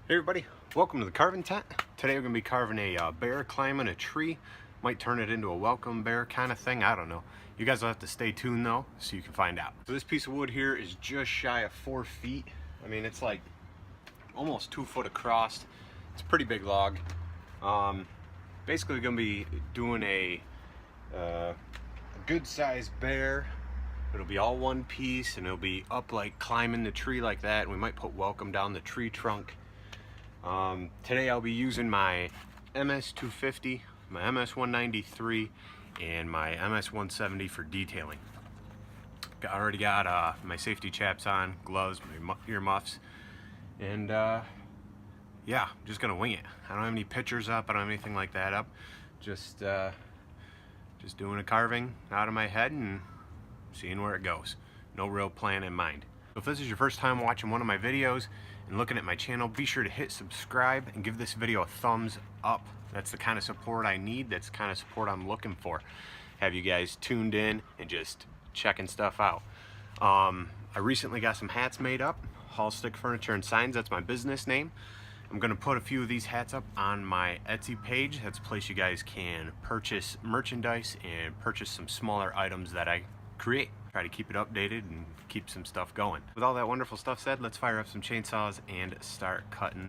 Hey everybody, welcome to the carving tent. Today we're going to be carving a bear climbing a tree. Might turn it into a welcome bear kind of thing, I don't know. You guys will have to stay tuned though, so you can find out. So this piece of wood here is just shy of 4 feet. I mean, it's like almost 2 foot across. It's a pretty big log. Basically we're going to be doing a good sized bear. It'll be all one piece and it'll be up like climbing the tree like that. And we might put welcome down the tree trunk. Today I'll be using my MS-250, my MS-193, and my MS-170 for detailing. I already got my safety chaps on, gloves, my earmuffs, and yeah, I'm just gonna wing it. I don't have any pictures up, I don't have anything like that up. Just doing a carving out of my head and seeing where it goes. No real plan in mind. So if this is your first time watching one of my videos and looking at my channel, be sure to hit subscribe and give this video a thumbs up. That's the kind of support I need. That's the kind of support I'm looking for. Have you guys tuned in and just checking stuff out. I recently got some hats made up. Hall Stick Furniture and Signs, that's my business name. I'm going to put a few of these hats up on my Etsy page. That's a place you guys can purchase merchandise and purchase some smaller items that I create. Try to keep it updated and keep some stuff going. With all that wonderful stuff said, let's fire up some chainsaws and start cutting.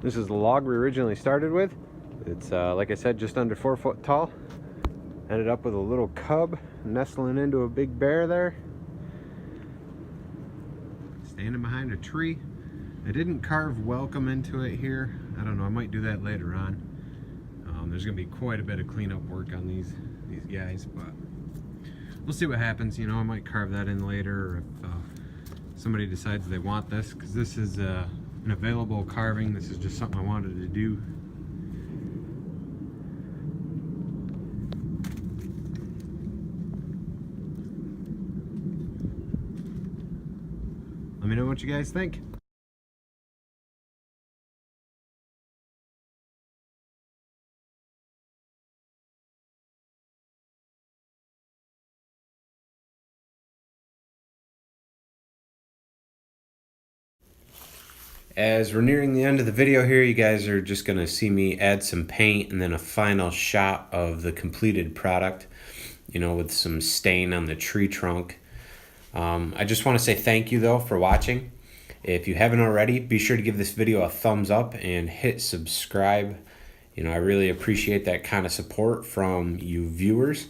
This is the log we originally started with. It's like I said, just under 4 foot tall. Ended up with a little cub nestling into a big bear there, standing behind a tree. I didn't carve welcome into it here. I don't know, I might do that later on. There's gonna be quite a bit of cleanup work on these guys, but we'll see what happens. You know, I might carve that in later, or if somebody decides they want this, because this is an available carving. This is just something I wanted to do. Let me know what you guys think. As we're nearing the end of the video here, you guys are just going to see me add some paint and then a final shot of the completed product, you know, with some stain on the tree trunk. I just want to say thank you though for watching. If you haven't already, be sure to give this video a thumbs up and hit subscribe. You know, I really appreciate that kind of support from you viewers.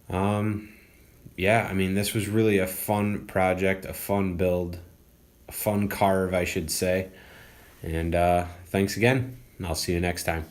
Yeah, I mean, this was really a fun project, a fun build, a fun carve, I should say. And thanks again, and I'll see you next time.